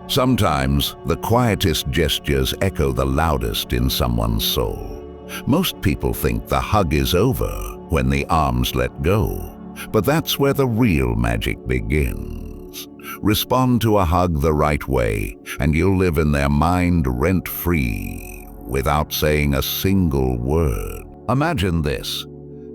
Sometimes, the quietest gestures echo the loudest in someone's soul. Most people think the hug is over when the arms let go, but that's where the real magic begins. Respond to a hug the right way, and you'll live in their mind rent-free, without saying a single word. Imagine this.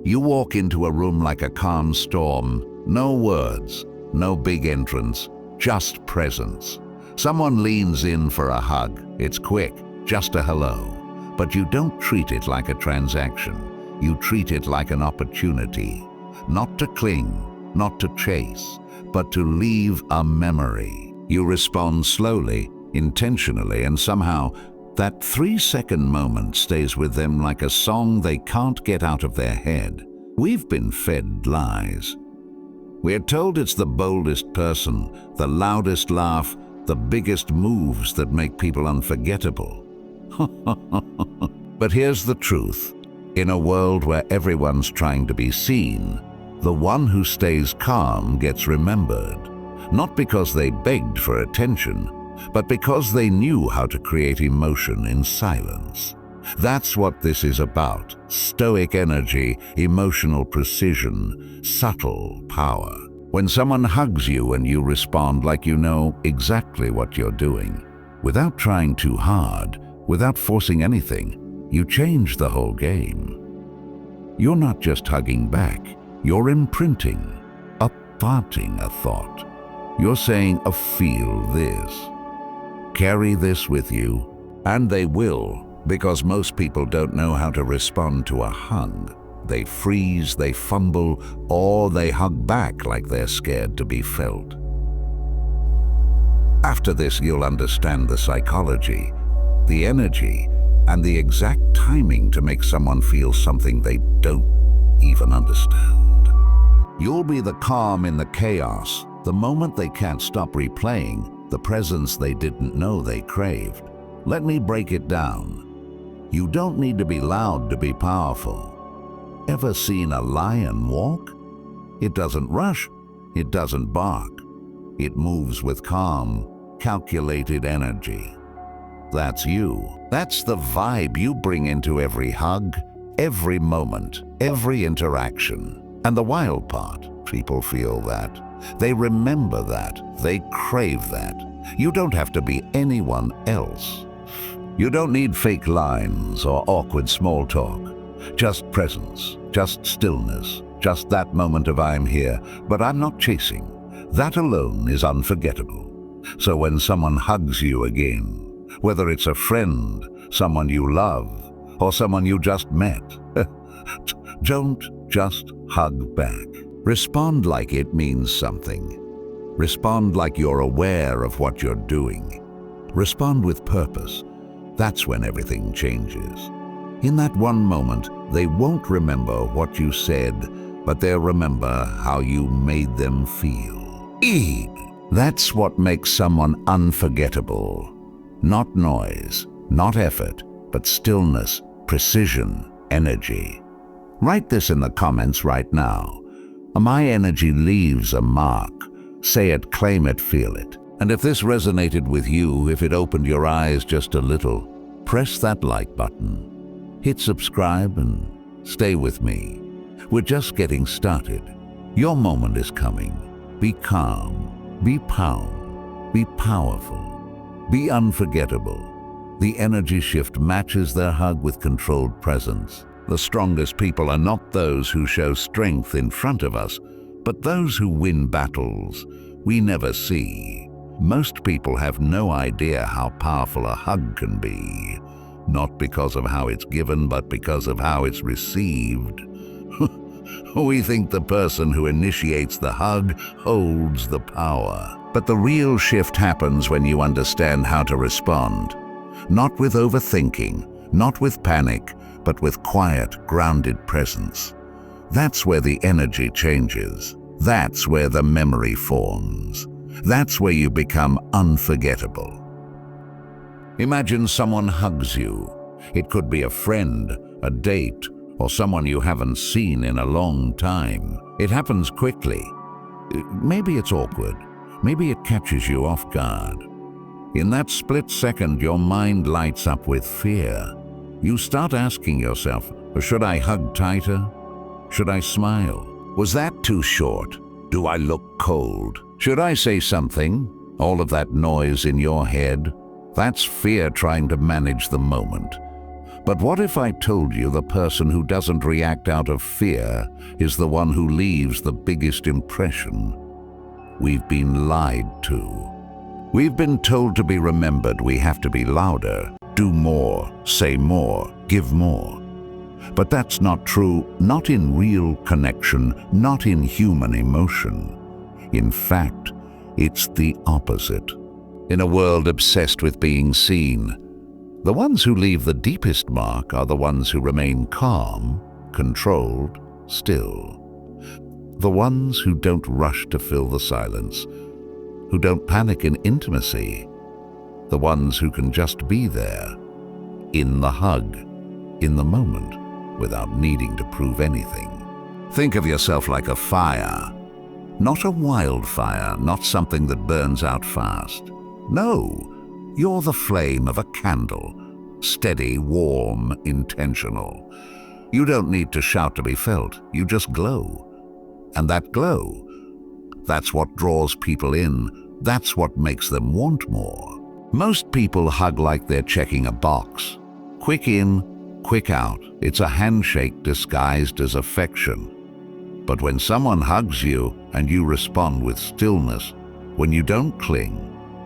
You walk into a room like a calm storm. No words, no big entrance, just presence. Someone leans in for a hug. It's quick, just a hello. But you don't treat it like a transaction. You treat it like an opportunity. Not to cling, not to chase, but to leave a memory. You respond slowly, intentionally, and somehow that 3-second moment stays with them like a song they can't get out of their head. We've been fed lies. We're told it's the boldest person, the loudest laugh, the biggest moves that make people unforgettable. But here's the truth. In a world where everyone's trying to be seen, the one who stays calm gets remembered. Not because they begged for attention, but because they knew how to create emotion in silence. That's what this is about. Stoic energy, emotional precision, subtle power. When someone hugs you and you respond like you know exactly what you're doing, without trying too hard, without forcing anything, you change the whole game. You're not just hugging back, you're imprinting, upparting a thought. You're saying, feel this. Carry this with you, and they will, because most people don't know how to respond to a hug. They freeze, they fumble, or they hug back like they're scared to be felt. After this, you'll understand the psychology, the energy, and the exact timing to make someone feel something they don't even understand. You'll be the calm in the chaos, the moment they can't stop replaying, the presence they didn't know they craved. Let me break it down. You don't need to be loud to be powerful. Ever seen a lion walk? It doesn't rush, it doesn't bark. It moves with calm, calculated energy. That's you. That's the vibe you bring into every hug, every moment, every interaction. And the wild part, people feel that. They remember that. They crave that. You don't have to be anyone else. You don't need fake lines or awkward small talk. Just presence, just stillness, just that moment of I'm here, but I'm not chasing. That alone is unforgettable. So when someone hugs you again, whether it's a friend, someone you love, or someone you just met, don't just hug back. Respond like it means something. Respond like you're aware of what you're doing. Respond with purpose. That's when everything changes. In that one moment, they won't remember what you said, but they'll remember how you made them feel. That's what makes someone unforgettable. Not noise, not effort, but stillness, precision, energy. Write this in the comments right now. My energy leaves a mark. Say it, claim it, feel it. And if this resonated with you, if it opened your eyes just a little, press that like button. Hit subscribe and stay with me. We're just getting started. Your moment is coming. Be calm, be powerful, be unforgettable. The energy shift matches their hug with controlled presence. The strongest people are not those who show strength in front of us, but those who win battles we never see. Most people have no idea how powerful a hug can be, not because of how it's given, but because of how it's received. We think the person who initiates the hug holds the power. But the real shift happens when you understand how to respond. Not with overthinking, not with panic, but with quiet, grounded presence. That's where the energy changes. That's where the memory forms. That's where you become unforgettable. Imagine someone hugs you. It could be a friend, a date, or someone you haven't seen in a long time. It happens quickly. Maybe it's awkward. Maybe it catches you off guard. In that split second, your mind lights up with fear. You start asking yourself, should I hug tighter? Should I smile? Was that too short? Do I look cold? Should I say something? All of that noise in your head, that's fear trying to manage the moment. But what if I told you the person who doesn't react out of fear is the one who leaves the biggest impression? We've been lied to. We've been told to be remembered we have to be louder, do more, say more, give more. But that's not true, not in real connection, not in human emotion. In fact, it's the opposite. In a world obsessed with being seen, the ones who leave the deepest mark are the ones who remain calm, controlled, still. The ones who don't rush to fill the silence, who don't panic in intimacy. The ones who can just be there, in the hug, in the moment, without needing to prove anything. Think of yourself like a fire. Not a wildfire, not something that burns out fast. No, you're the flame of a candle. Steady, warm, intentional. You don't need to shout to be felt, you just glow. And that glow, that's what draws people in, that's what makes them want more. Most people hug like they're checking a box. Quick in, quick out. It's a handshake disguised as affection. But when someone hugs you and you respond with stillness, when you don't cling,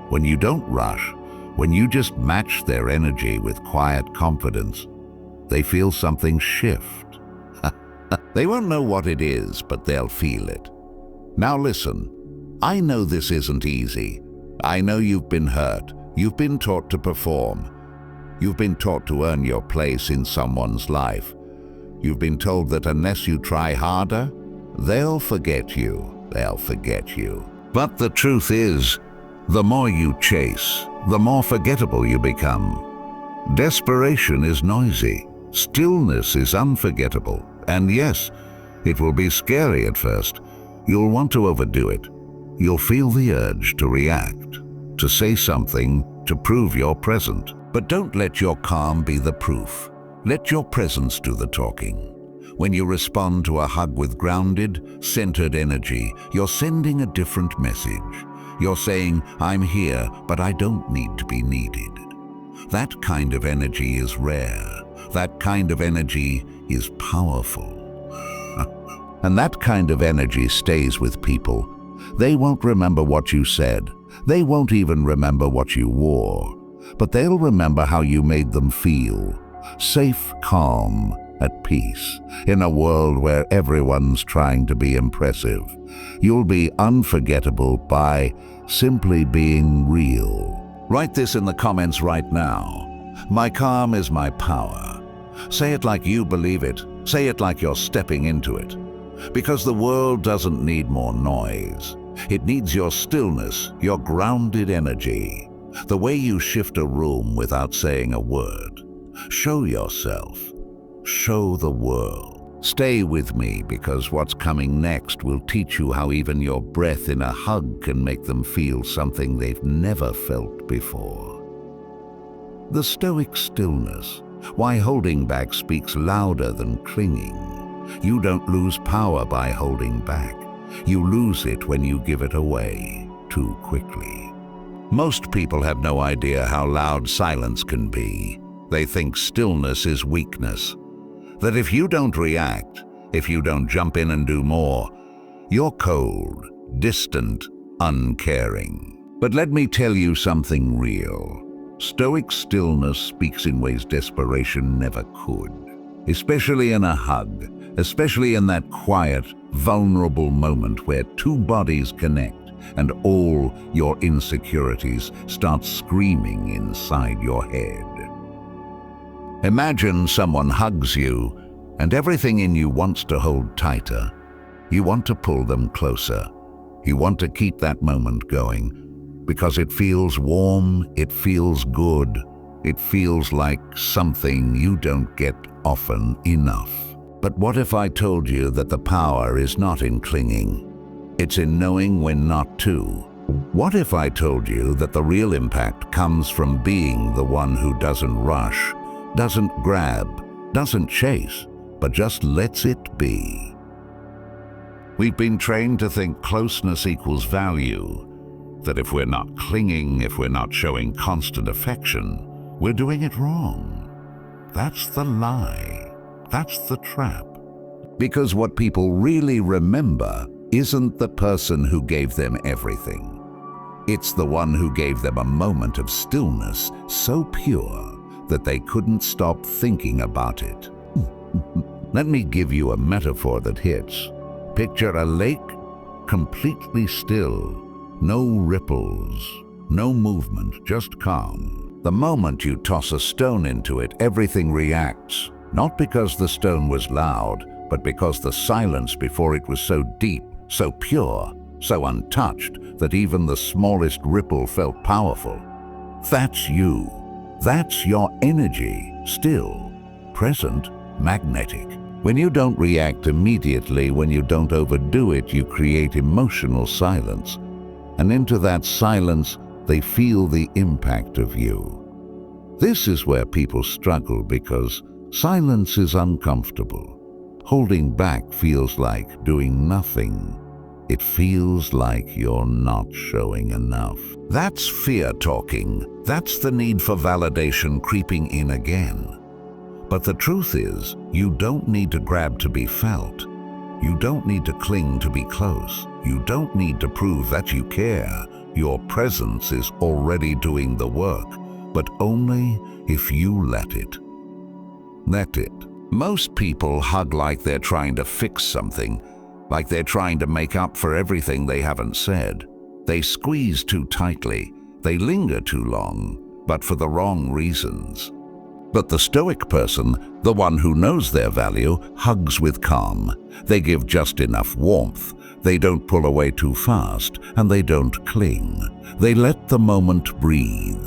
when you don't rush, when you just match their energy with quiet confidence, they feel something shift. They won't know what it is, but they'll feel it. Now listen, I know this isn't easy. I know you've been hurt. You've been taught to perform. You've been taught to earn your place in someone's life. You've been told that unless you try harder, they'll forget you. They'll forget you. But the truth is, the more you chase, the more forgettable you become. Desperation is noisy. Stillness is unforgettable. And yes, it will be scary at first. You'll want to overdo it. You'll feel the urge to react, to say something, to prove you're present. But don't let your calm be the proof. Let your presence do the talking. When you respond to a hug with grounded, centered energy, you're sending a different message. You're saying, I'm here, but I don't need to be needed. That kind of energy is rare. That kind of energy is powerful. And that kind of energy stays with people. They won't remember what you said. They won't even remember what you wore. But they'll remember how you made them feel. Safe, calm, at peace. In a world where everyone's trying to be impressive, you'll be unforgettable by simply being real. Write this in the comments right now. My calm is my power. Say it like you believe it. Say it like you're stepping into it. Because the world doesn't need more noise. It needs your stillness, your grounded energy. The way you shift a room without saying a word. Show yourself. Show the world. Stay with me, because what's coming next will teach you how even your breath in a hug can make them feel something they've never felt before. The stoic stillness. Why holding back speaks louder than clinging. You don't lose power by holding back. You lose it when you give it away too quickly. Most people have no idea how loud silence can be. They think stillness is weakness. That if you don't react, if you don't jump in and do more, you're cold, distant, uncaring. But let me tell you something real. Stoic stillness speaks in ways desperation never could. Especially in a hug, especially in that quiet, vulnerable moment where two bodies connect and all your insecurities start screaming inside your head. Imagine someone hugs you and everything in you wants to hold tighter. You want to pull them closer. You want to keep that moment going because it feels warm, it feels good, it feels like something you don't get often enough. But what if I told you that the power is not in clinging? It's in knowing when not to. What if I told you that the real impact comes from being the one who doesn't rush, doesn't grab, doesn't chase, but just lets it be? We've been trained to think closeness equals value, that if we're not clinging, if we're not showing constant affection, we're doing it wrong. That's the lie. That's the trap. Because what people really remember isn't the person who gave them everything. It's the one who gave them a moment of stillness so pure that they couldn't stop thinking about it. Let me give you a metaphor that hits. Picture a lake completely still. No ripples, no movement, just calm. The moment you toss a stone into it, everything reacts. Not because the stone was loud, but because the silence before it was so deep, so pure, so untouched that even the smallest ripple felt powerful. That's you. That's your energy, still, present, magnetic. When you don't react immediately, when you don't overdo it, you create emotional silence. And into that silence, they feel the impact of you. This is where people struggle because silence is uncomfortable. Holding back feels like doing nothing. It feels like you're not showing enough. That's fear talking. That's the need for validation creeping in again. But the truth is, you don't need to grab to be felt. You don't need to cling to be close. You don't need to prove that you care. Your presence is already doing the work, but only if you let it. Let it. Most people hug like they're trying to fix something, like they're trying to make up for everything they haven't said. They squeeze too tightly. They linger too long, but for the wrong reasons. But the Stoic person, the one who knows their value, hugs with calm. They give just enough warmth. They don't pull away too fast, and they don't cling. They let the moment breathe.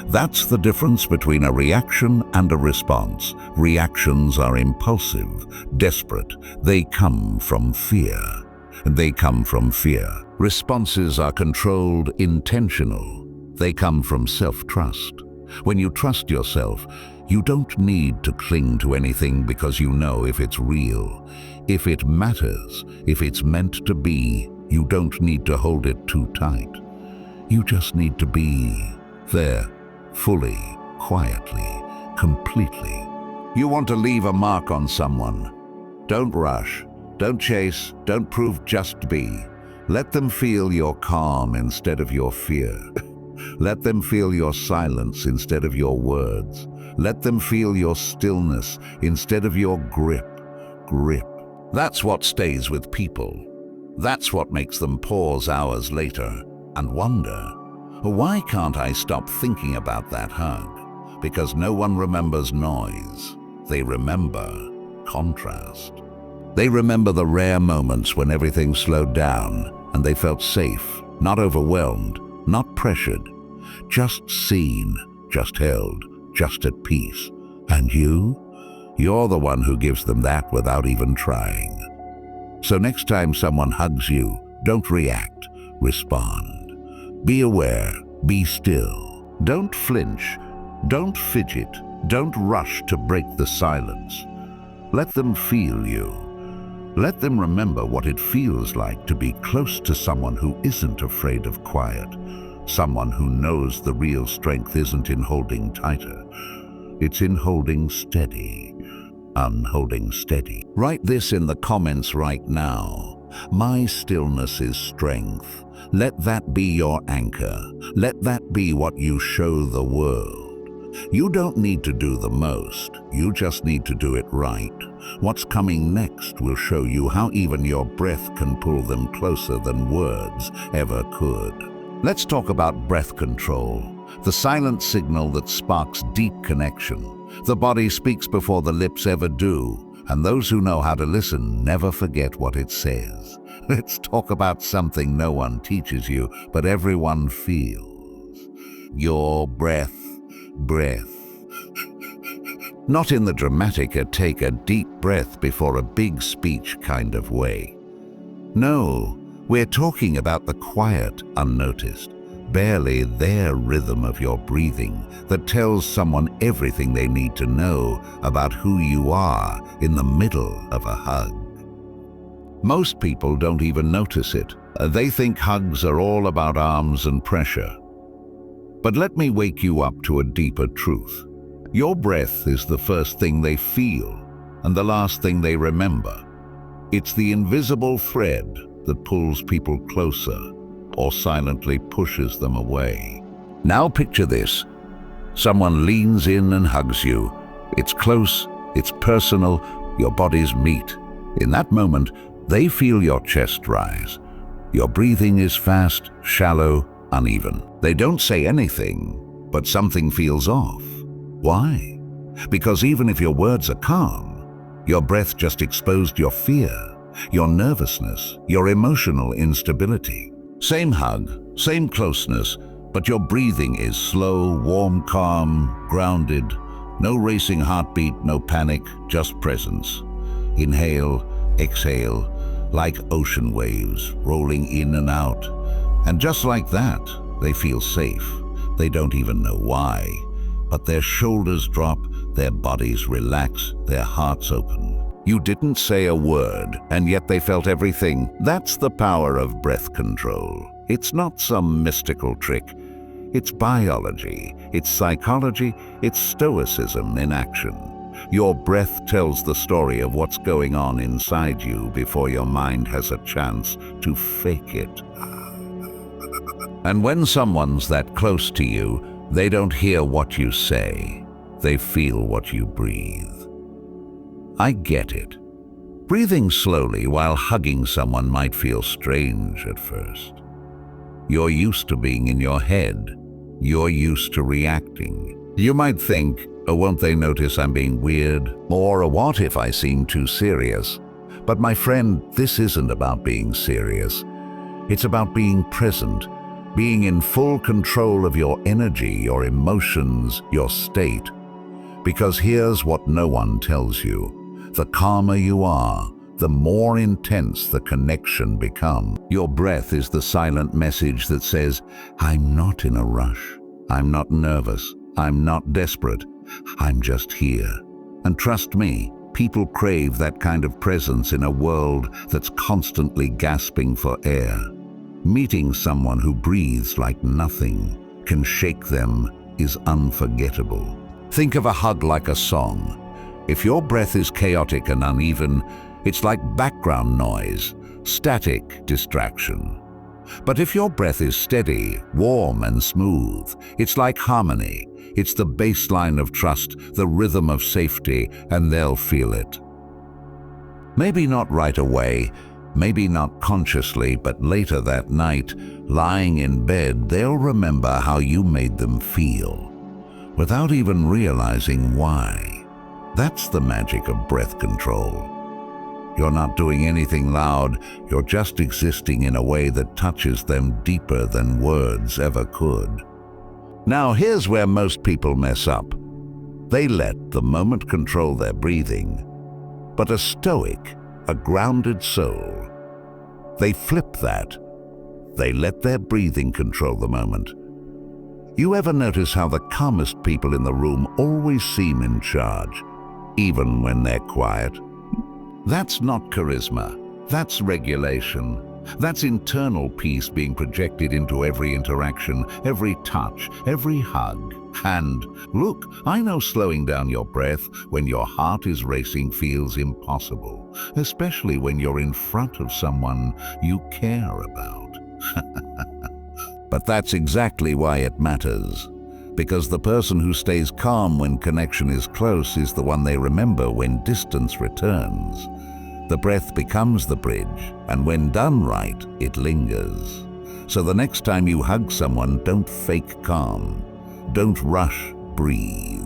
That's the difference between a reaction and a response. Reactions are impulsive, desperate. They come from fear. They come from fear. Responses are controlled, intentional. They come from self-trust. When you trust yourself, you don't need to cling to anything because you know if it's real, if it matters, if it's meant to be. You don't need to hold it too tight. You just need to be there, fully, quietly, completely. You want to leave a mark on someone. Don't rush, don't chase, don't prove, just be. Let them feel your calm instead of your fear. Let them feel your silence instead of your words. Let them feel your stillness instead of your grip. That's what stays with people. That's what makes them pause hours later and wonder, why can't I stop thinking about that hug? Because no one remembers noise. They remember contrast. They remember the rare moments when everything slowed down and they felt safe, not overwhelmed, not pressured, just seen, just held, just at peace. And you're the one who gives them that without even trying. So next time someone hugs you, don't react, respond. Be aware, be still. Don't flinch, don't fidget, don't rush to break the silence. Let them feel you. Let them remember what it feels like to be close to someone who isn't afraid of quiet. Someone who knows the real strength isn't in holding tighter. It's in holding steady, unholding steady. Write this in the comments right now. My stillness is strength. Let that be your anchor. Let that be what you show the world. You don't need to do the most. You just need to do it right. What's coming next will show you how even your breath can pull them closer than words ever could. Let's talk about breath control, the silent signal that sparks deep connection. The body speaks before the lips ever do, and those who know how to listen never forget what it says. Let's talk about something no one teaches you, but everyone feels. Your breath. Not in the dramatic take a deep breath before a big speech kind of way. No, We're talking about the quiet, unnoticed, barely there rhythm of your breathing that tells someone everything they need to know about who you are in the middle of a hug. Most people don't even notice it. They think hugs are all about arms and pressure. But let me wake you up to a deeper truth. Your breath is the first thing they feel and the last thing they remember. It's the invisible thread that pulls people closer or silently pushes them away. Now picture this. Someone leans in and hugs you. It's close, it's personal, your bodies meet. In that moment, they feel your chest rise. Your breathing is fast, shallow, uneven. They don't say anything, but something feels off. Why? Because even if your words are calm, your breath just exposed your fear, your nervousness, your emotional instability. Same hug, same closeness, but your breathing is slow, warm, calm, grounded. No racing heartbeat, no panic, just presence. Inhale, exhale, like ocean waves rolling in and out. And just like that, they feel safe. They don't even know why, but their shoulders drop, their bodies relax, their hearts open. You didn't say a word, and yet they felt everything. That's the power of breath control. It's not some mystical trick. It's biology, it's psychology, it's Stoicism in action. Your breath tells the story of what's going on inside you before your mind has a chance to fake it. And when someone's that close to you, they don't hear what you say. They feel what you breathe. I get it. Breathing slowly while hugging someone might feel strange at first. You're used to being in your head. You're used to reacting. You might think, oh, won't they notice I'm being weird? Or what if I seem too serious? But my friend, this isn't about being serious. It's about being present, being in full control of your energy, your emotions, your state. Because here's what no one tells you. The calmer you are, the more intense the connection becomes. Your breath is the silent message that says, I'm not in a rush. I'm not nervous. I'm not desperate. I'm just here. And trust me, people crave that kind of presence in a world that's constantly gasping for air. Meeting someone who breathes like nothing can shake them is unforgettable. Think of a hug like a song. If your breath is chaotic and uneven, it's like background noise, static distraction. But if your breath is steady, warm and smooth, it's like harmony. It's the baseline of trust, the rhythm of safety, and they'll feel it. Maybe not right away, maybe not consciously, but later that night, lying in bed, they'll remember how you made them feel, without even realizing why. That's the magic of breath control. You're not doing anything loud, you're just existing in a way that touches them deeper than words ever could. Now here's where most people mess up. They let the moment control their breathing. But a stoic, a grounded soul, they flip that. They let their breathing control the moment. You ever notice how the calmest people in the room always seem in charge, even when they're quiet? That's not charisma. That's regulation. That's internal peace being projected into every interaction, every touch, every hug. And look, I know slowing down your breath when your heart is racing feels impossible, especially when you're in front of someone you care about. But that's exactly why it matters. Because the person who stays calm when connection is close is the one they remember when distance returns. The breath becomes the bridge, and when done right, it lingers. So the next time you hug someone, don't fake calm. Don't rush, breathe.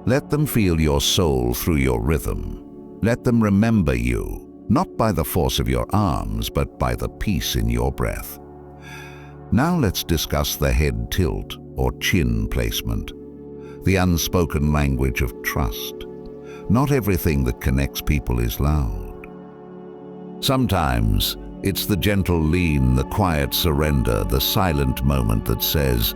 Let them feel your soul through your rhythm. Let them remember you, not by the force of your arms, but by the peace in your breath. Now let's discuss the head tilt or chin placement, the unspoken language of trust. Not everything that connects people is loud. Sometimes It's the gentle lean, the quiet surrender, the silent moment that says,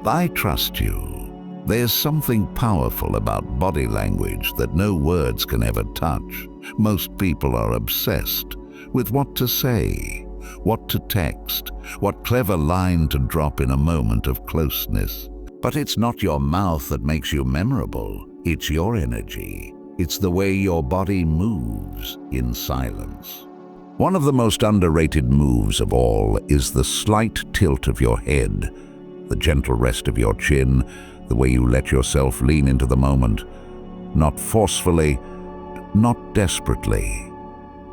I trust you. There's something powerful about body language that no words can ever touch. Most people are obsessed with what to say, what to text, what clever line to drop in a moment of closeness. But it's not your mouth that makes you memorable. It's your energy. It's the way your body moves in silence. One of the most underrated moves of all is the slight tilt of your head, the gentle rest of your chin, the way you let yourself lean into the moment, not forcefully, not desperately,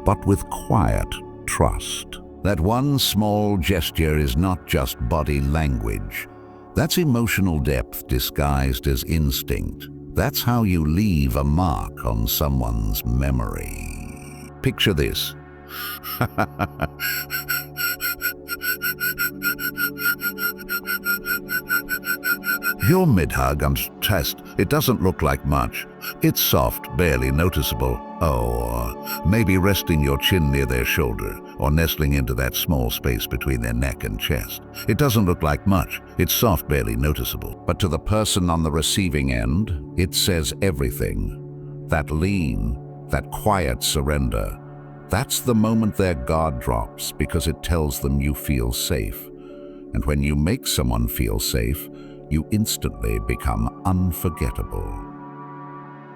but with quiet trust. That one small gesture is not just body language. That's emotional depth disguised as instinct. That's how you leave a mark on someone's memory. Picture this. Your mid-hug on chest, it doesn't look like much. It's soft, barely noticeable. Or maybe resting your chin near their shoulder, or nestling into that small space between their neck and chest. It doesn't look like much. It's soft, barely noticeable. But to the person on the receiving end, it says everything. That lean, that quiet surrender, that's the moment their guard drops, because it tells them you feel safe. And when you make someone feel safe, you instantly become unforgettable.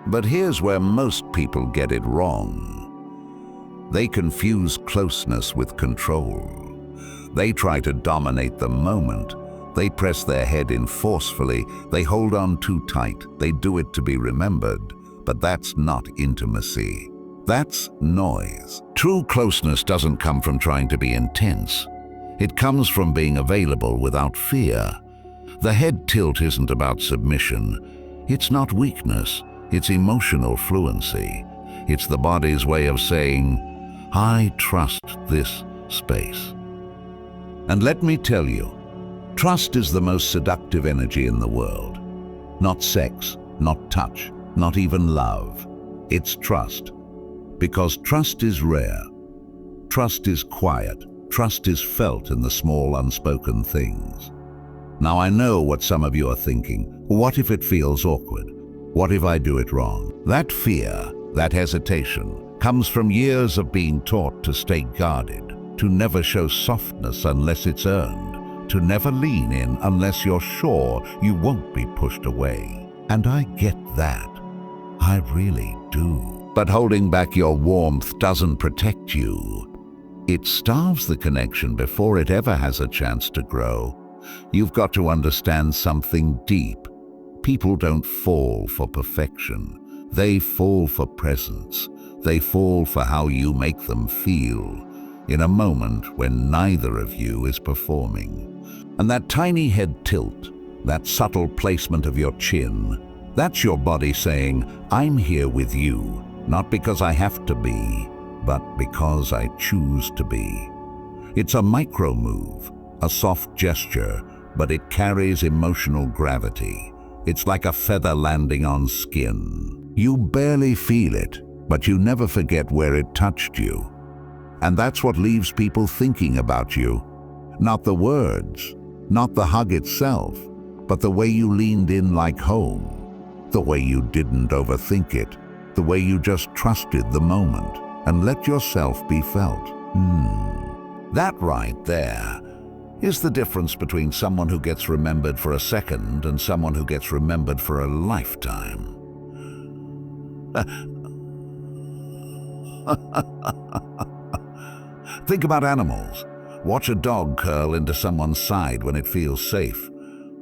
But here's where most people get it wrong. They confuse closeness with control. They try to dominate the moment. They press their head in forcefully. They hold on too tight. They do it to be remembered. But that's not intimacy. That's noise. True closeness doesn't come from trying to be intense. It comes from being available without fear. The head tilt isn't about submission. It's not weakness. It's emotional fluency. It's the body's way of saying, I trust this space. And let me tell you, trust is the most seductive energy in the world. Not sex, not touch, not even love. It's trust. Because trust is rare. Trust is quiet. Trust is felt in the small, unspoken things. Now I know what some of you are thinking. What if it feels awkward? What if I do it wrong? That fear, that hesitation, comes from years of being taught to stay guarded, to never show softness unless it's earned, to never lean in unless you're sure you won't be pushed away. And I get that. I really do. But holding back your warmth doesn't protect you. It starves the connection before it ever has a chance to grow. You've got to understand something deep. People don't fall for perfection. They fall for presence. They fall for how you make them feel in a moment when neither of you is performing. And that tiny head tilt, that subtle placement of your chin, that's your body saying, I'm here with you, not because I have to be, but because I choose to be. It's a micro move, a soft gesture, but it carries emotional gravity. It's like a feather landing on skin. You barely feel it, but you never forget where it touched you. And that's what leaves people thinking about you. Not the words, not the hug itself, but the way you leaned in like home. The way you didn't overthink it. The way you just trusted the moment and let yourself be felt. That right there is the difference between someone who gets remembered for a second and someone who gets remembered for a lifetime. Think about animals. Watch a dog curl into someone's side when it feels safe.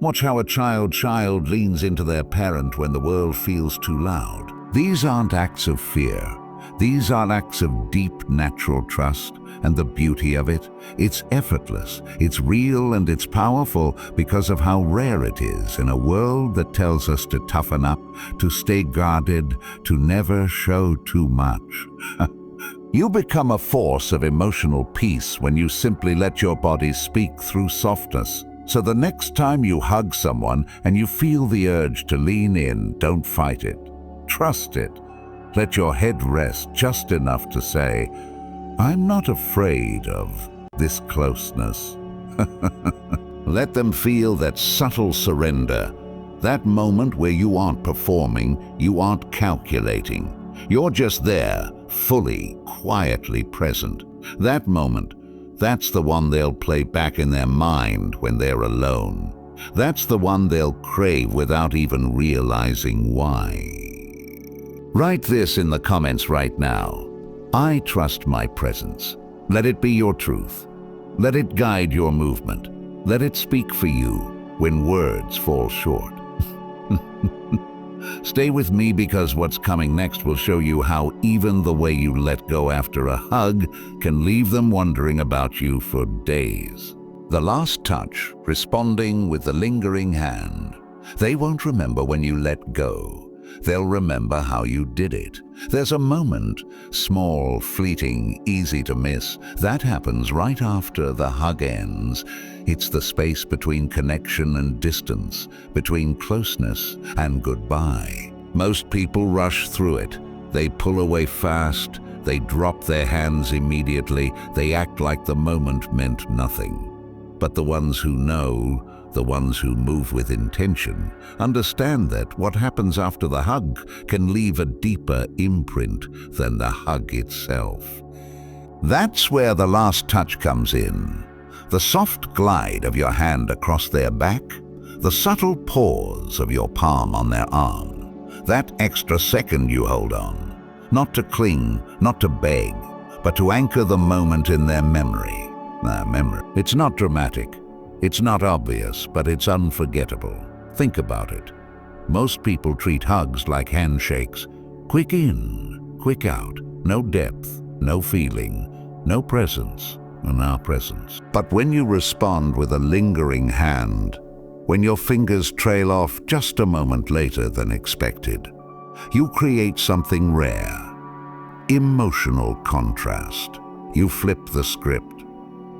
Watch how a child leans into their parent when the world feels too loud. These aren't acts of fear. These are acts of deep natural trust, and the beauty of it, it's effortless, it's real, and it's powerful because of how rare it is in a world that tells us to toughen up, to stay guarded, to never show too much. You become a force of emotional peace when you simply let your body speak through softness. So the next time you hug someone and you feel the urge to lean in, don't fight it. Trust it. Let your head rest just enough to say, I'm not afraid of this closeness. Let them feel that subtle surrender, that moment where you aren't performing, you aren't calculating. You're just there, fully, quietly present. That moment, that's the one they'll play back in their mind when they're alone. That's the one they'll crave without even realizing why. Write this in the comments right now. I trust my presence. Let it be your truth. Let it guide your movement. Let it speak for you when words fall short. Stay with me, because what's coming next will show you how even the way you let go after a hug can leave them wondering about you for days. The last touch, responding with the lingering hand. They won't remember when you let go. They'll remember how you did it. There's a moment, small, fleeting, easy to miss, that happens right after the hug ends. It's the space between connection and distance, between closeness and goodbye. Most people rush through it. They pull away fast. They drop their hands immediately. They act like the moment meant nothing. But the ones who know, the ones who move with intention, understand that what happens after the hug can leave a deeper imprint than the hug itself. That's where the last touch comes in. The soft glide of your hand across their back, the subtle pause of your palm on their arm, that extra second you hold on, not to cling, not to beg, but to anchor the moment in their memory. It's not dramatic. It's not obvious, but it's unforgettable. Think about it. Most people treat hugs like handshakes. Quick in, quick out. No depth, no feeling, no presence, and our presence. But when you respond with a lingering hand, when your fingers trail off just a moment later than expected, you create something rare. Emotional contrast. You flip the script.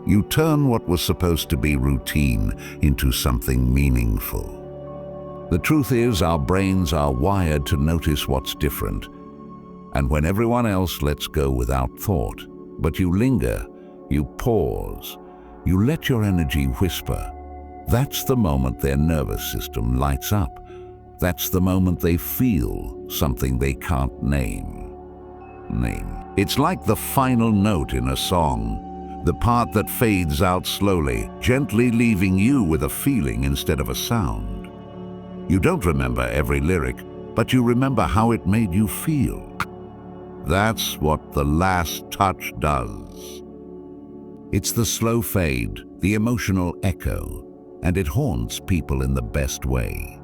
You turn what was supposed to be routine into something meaningful. The truth is, our brains are wired to notice what's different. And when everyone else lets go without thought, but you linger, you pause, you let your energy whisper, that's the moment their nervous system lights up. That's the moment they feel something they can't name. It's like the final note in a song. The part that fades out slowly, gently leaving you with a feeling instead of a sound. You don't remember every lyric, but you remember how it made you feel. That's what the last touch does. It's the slow fade, the emotional echo, and it haunts people in the best way.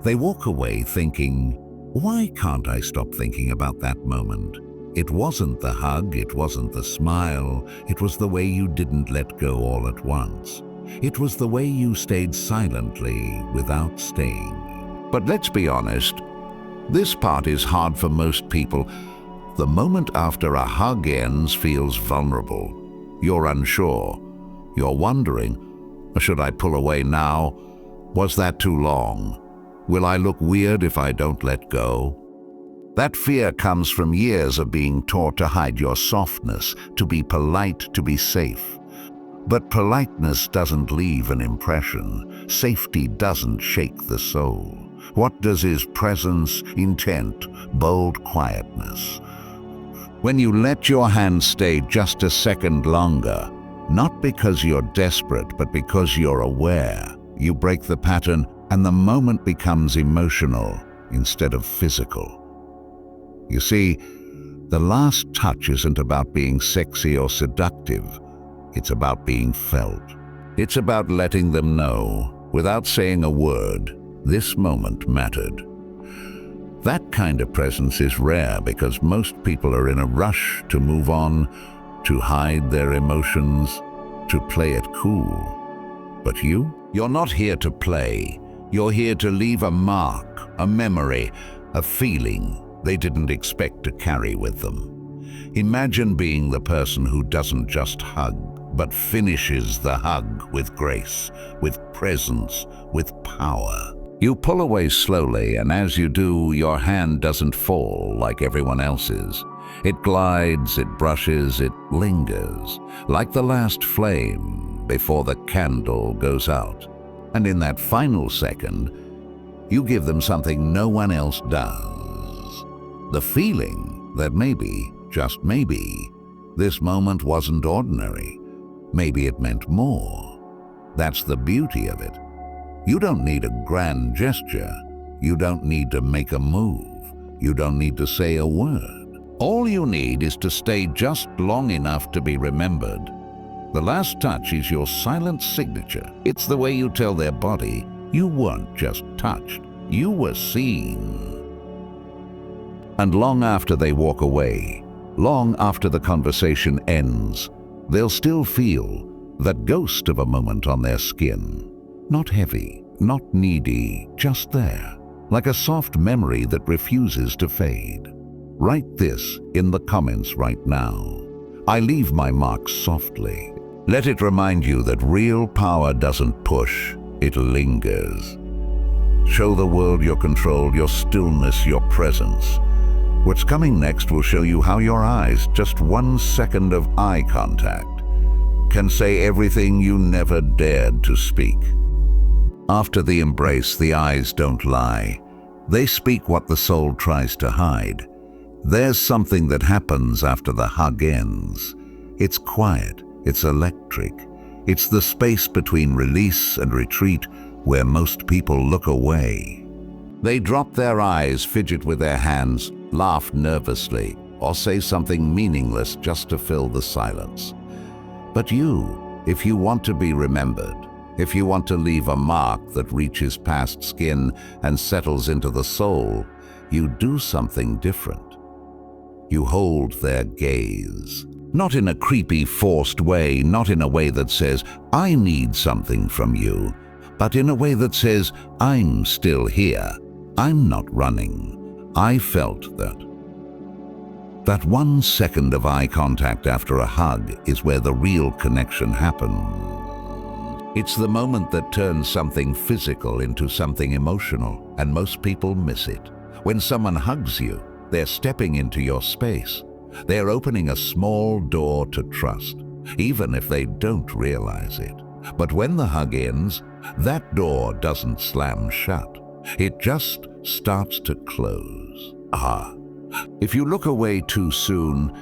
They walk away thinking, why can't I stop thinking about that moment? It wasn't the hug, it wasn't the smile, it was the way you didn't let go all at once. It was the way you stayed silently without staying. But let's be honest, this part is hard for most people. The moment after a hug ends feels vulnerable. You're unsure. You're wondering, should I pull away now? Was that too long? Will I look weird if I don't let go? That fear comes from years of being taught to hide your softness, to be polite, to be safe. But politeness doesn't leave an impression. Safety doesn't shake the soul. What does is presence, intent, bold quietness. When you let your hand stay just a second longer, not because you're desperate, but because you're aware, you break the pattern and the moment becomes emotional instead of physical. You see, the last touch isn't about being sexy or seductive. It's about being felt. It's about letting them know, without saying a word, this moment mattered. That kind of presence is rare because most people are in a rush to move on, to hide their emotions, to play it cool. But you're not here to play. You're here to leave a mark, a memory, a feeling they didn't expect to carry with them. Imagine being the person who doesn't just hug, but finishes the hug with grace, with presence, with power. You pull away slowly, and as you do, your hand doesn't fall like everyone else's. It glides, it brushes, it lingers, like the last flame before the candle goes out. And in that final second, you give them something no one else does. The feeling that maybe, just maybe, this moment wasn't ordinary. Maybe it meant more. That's the beauty of it. You don't need a grand gesture. You don't need to make a move. You don't need to say a word. All you need is to stay just long enough to be remembered. The last touch is your silent signature. It's the way you tell their body, you weren't just touched, you were seen. And long after they walk away, long after the conversation ends, they'll still feel that ghost of a moment on their skin. Not heavy, not needy, just there, like a soft memory that refuses to fade. Write this in the comments right now. I leave my mark softly. Let it remind you that real power doesn't push, it lingers. Show the world your control, your stillness, your presence. What's coming next will show you how your eyes, just 1 second of eye contact, can say everything you never dared to speak. After the embrace, the eyes don't lie. They speak what the soul tries to hide. There's something that happens after the hug ends. It's quiet, it's electric. It's the space between release and retreat where most people look away. They drop their eyes, fidget with their hands, laugh nervously, or say something meaningless just to fill the silence. But you, if you want to be remembered, if you want to leave a mark that reaches past skin and settles into the soul, you do something different. You hold their gaze. Not in a creepy, forced way, not in a way that says, I need something from you, but in a way that says, I'm still here. I'm not running. I felt that. That 1 second of eye contact after a hug is where the real connection happens. It's the moment that turns something physical into something emotional, and most people miss it. When someone hugs you, they're stepping into your space. They're opening a small door to trust, even if they don't realize it. But when the hug ends, that door doesn't slam shut. It just starts to close. If you look away too soon,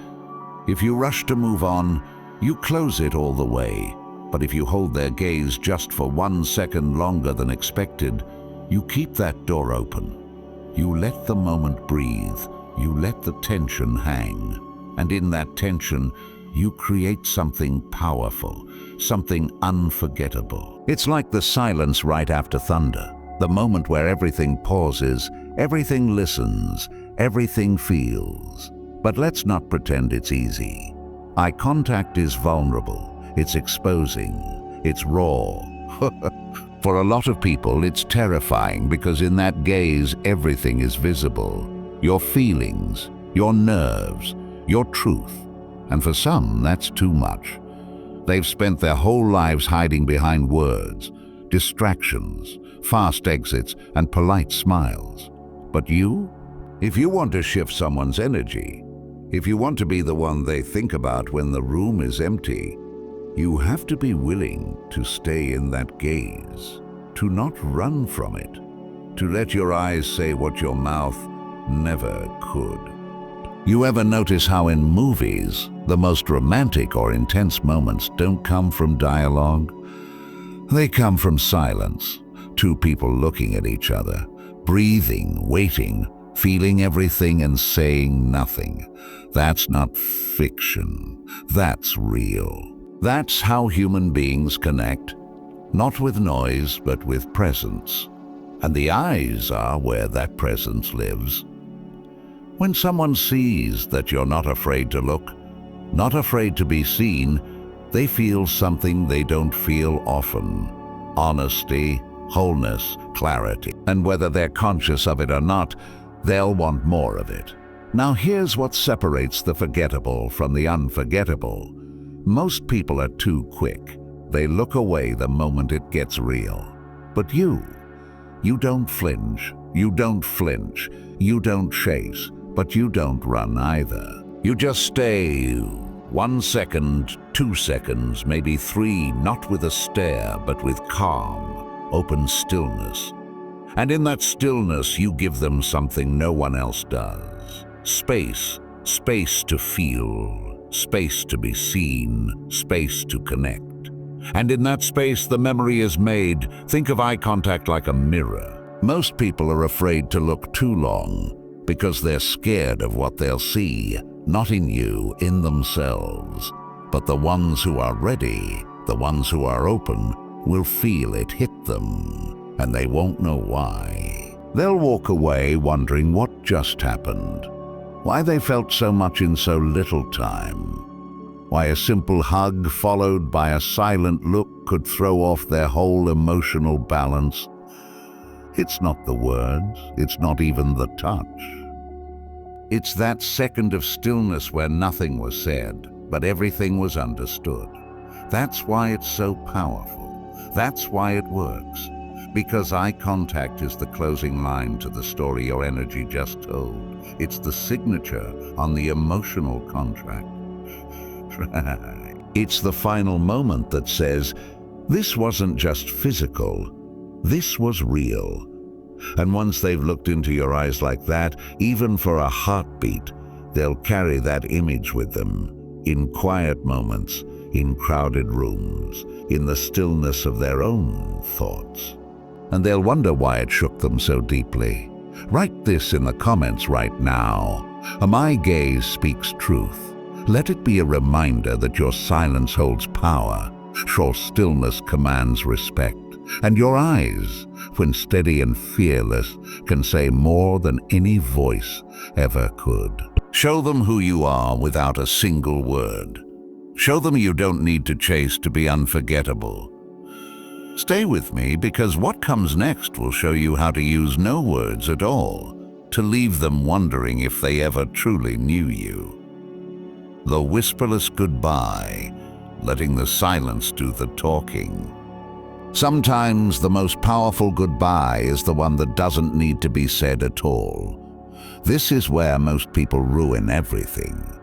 if you rush to move on, you close it all the way. But if you hold their gaze just for 1 second longer than expected, you keep that door open. You let the moment breathe. You let the tension hang. And in that tension, you create something powerful, something unforgettable. It's like the silence right after thunder, the moment where everything pauses, everything listens, everything feels. But let's not pretend it's easy. Eye contact is vulnerable. It's exposing. It's raw. For a lot of people, it's terrifying because in that gaze, everything is visible. Your feelings, your nerves, your truth. And for some, that's too much. They've spent their whole lives hiding behind words, distractions, fast exits, and polite smiles. But you? If you want to shift someone's energy, if you want to be the one they think about when the room is empty, you have to be willing to stay in that gaze, to not run from it, to let your eyes say what your mouth never could. You ever notice how in movies, the most romantic or intense moments don't come from dialogue? They come from silence, two people looking at each other, breathing, waiting, feeling everything and saying nothing. That's not fiction, that's real. That's how human beings connect, not with noise, but with presence. And the eyes are where that presence lives. When someone sees that you're not afraid to look, not afraid to be seen, they feel something they don't feel often. Honesty, wholeness, clarity. And whether they're conscious of it or not, they'll want more of it. Now here's what separates the forgettable from the unforgettable. Most people are too quick. They look away the moment it gets real. But you don't flinch, you don't flinch, you don't chase, but you don't run either. You just stay 1 second, 2 seconds, maybe 3, not with a stare, but with calm, open stillness. And in that stillness, you give them something no one else does. Space. Space to feel, space to be seen, space to connect. And in that space, the memory is made. Think of eye contact like a mirror. Most people are afraid to look too long because they're scared of what they'll see, not in you, in themselves. But the ones who are ready, the ones who are open, will feel it hit them, and they won't know why. They'll walk away wondering what just happened, why they felt so much in so little time, why a simple hug followed by a silent look could throw off their whole emotional balance. It's not the words, it's not even the touch. It's that second of stillness where nothing was said, but everything was understood. That's why it's so powerful. That's why it works. Because eye contact is the closing line to the story your energy just told. It's the signature on the emotional contract. It's the final moment that says, this wasn't just physical, this was real. And once they've looked into your eyes like that, even for a heartbeat, they'll carry that image with them, in quiet moments, in crowded rooms, in the stillness of their own thoughts. And they'll wonder why it shook them so deeply. Write this in the comments right now. My gaze speaks truth. Let it be a reminder that your silence holds power, your stillness commands respect, and your eyes, when steady and fearless, can say more than any voice ever could. Show them who you are without a single word. Show them you don't need to chase to be unforgettable. Stay with me, because what comes next will show you how to use no words at all, to leave them wondering if they ever truly knew you. The whisperless goodbye, letting the silence do the talking. Sometimes the most powerful goodbye is the one that doesn't need to be said at all. This is where most people ruin everything.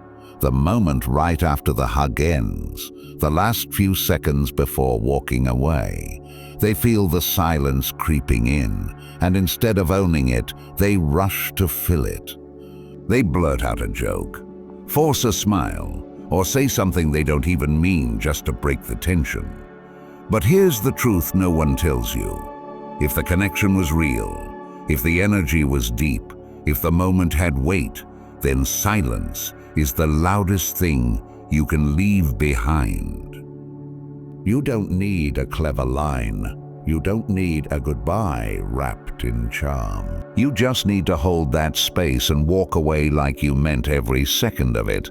The moment right after the hug ends, the last few seconds before walking away. They feel the silence creeping in, and instead of owning it, they rush to fill it. They blurt out a joke, force a smile, or say something they don't even mean just to break the tension. But here's the truth no one tells you. If the connection was real, if the energy was deep, if the moment had weight, then silence is the loudest thing you can leave behind. You don't need a clever line. You don't need a goodbye wrapped in charm. You just need to hold that space and walk away like you meant every second of it.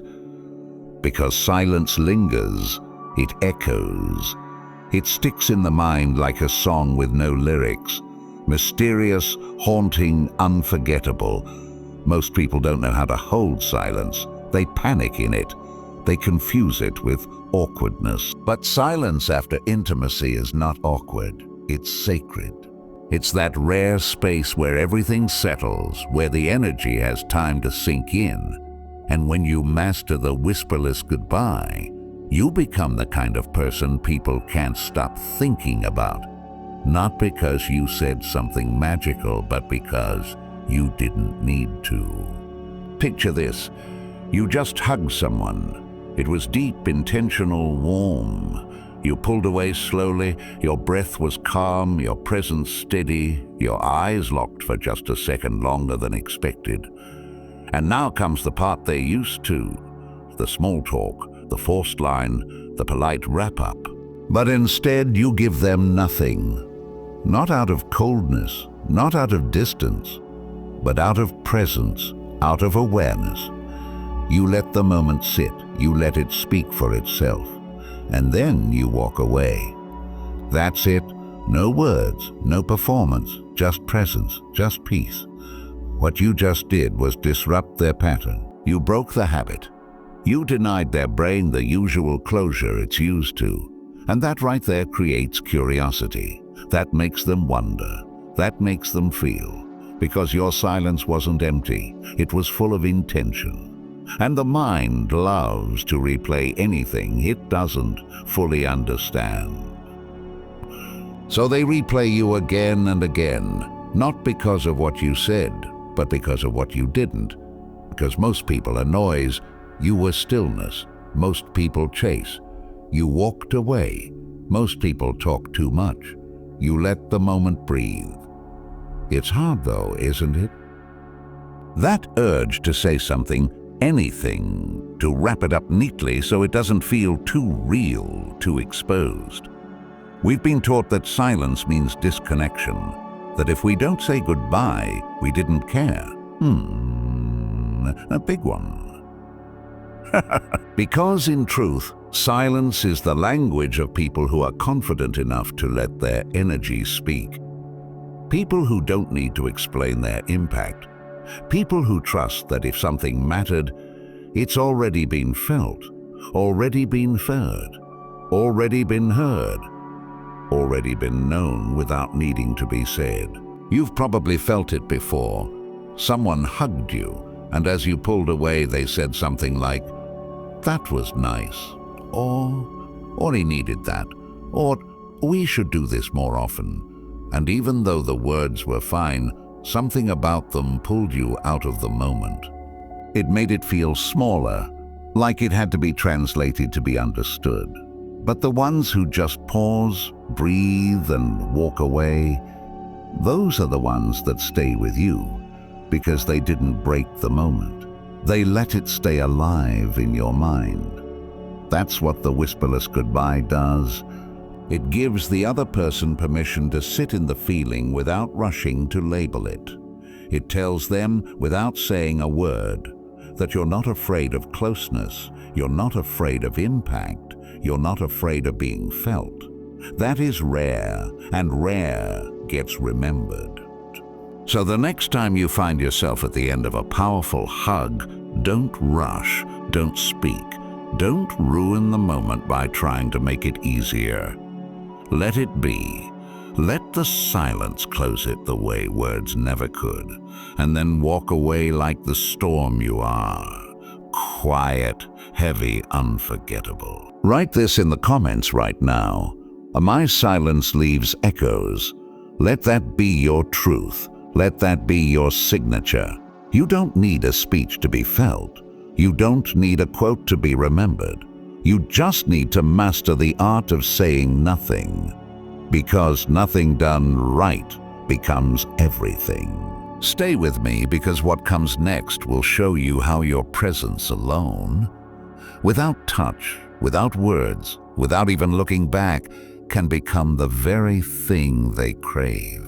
Because silence lingers, it echoes. It sticks in the mind like a song with no lyrics. Mysterious, haunting, unforgettable. Most people don't know how to hold silence. They panic in it. They confuse it with awkwardness. But silence after intimacy is not awkward. It's sacred. It's that rare space where everything settles, where the energy has time to sink in. And when you master the whisperless goodbye, you become the kind of person people can't stop thinking about. Not because you said something magical, but because you didn't need to. Picture this. You just hugged someone. It was deep, intentional, warm. You pulled away slowly, your breath was calm, your presence steady, your eyes locked for just a second longer than expected. And now comes the part they're used to, the small talk, the forced line, the polite wrap-up. But instead you give them nothing. Not out of coldness, not out of distance, but out of presence, out of awareness. You let the moment sit, you let it speak for itself, and then you walk away. That's it. No words, no performance, just presence, just peace. What you just did was disrupt their pattern. You broke the habit. You denied their brain the usual closure it's used to. And that right there creates curiosity. That makes them wonder. That makes them feel. Because your silence wasn't empty. It was full of intention. And the mind loves to replay anything it doesn't fully understand. So they replay you again and again, not because of what you said, but because of what you didn't. Because most people are noise, you were stillness. Most people chase. You walked away. Most people talk too much. You let the moment breathe. It's hard though, isn't it? That urge to say something, anything, to wrap it up neatly so it doesn't feel too real, too exposed. We've been taught that silence means disconnection, that if we don't say goodbye, we didn't care. A big one. Because in truth, silence is the language of people who are confident enough to let their energy speak. People who don't need to explain their impact. People who trust that if something mattered, it's already been felt, already been felt, already been heard, already been known without needing to be said. You've probably felt it before. Someone hugged you, and as you pulled away, they said something like, "That was nice," or "He needed that," or "We should do this more often." And even though the words were fine, something about them pulled you out of the moment. It made it feel smaller, like it had to be translated to be understood. But the ones who just pause, breathe, and walk away, those are the ones that stay with you, because they didn't break the moment. They let it stay alive in your mind. That's what the whisperless goodbye does. It gives the other person permission to sit in the feeling without rushing to label it. It tells them, without saying a word, that you're not afraid of closeness, you're not afraid of impact, you're not afraid of being felt. That is rare, and rare gets remembered. So the next time you find yourself at the end of a powerful hug, don't rush, don't speak, don't ruin the moment by trying to make it easier. Let it be. Let the silence close it the way words never could, and then walk away like the storm you are. Quiet, heavy, unforgettable. Write this in the comments right now. My silence leaves echoes. Let that be your truth. Let that be your signature. You don't need a speech to be felt. You don't need a quote to be remembered. You just need to master the art of saying nothing. Because nothing done right becomes everything. Stay with me, because what comes next will show you how your presence alone, without touch, without words, without even looking back, can become the very thing they crave.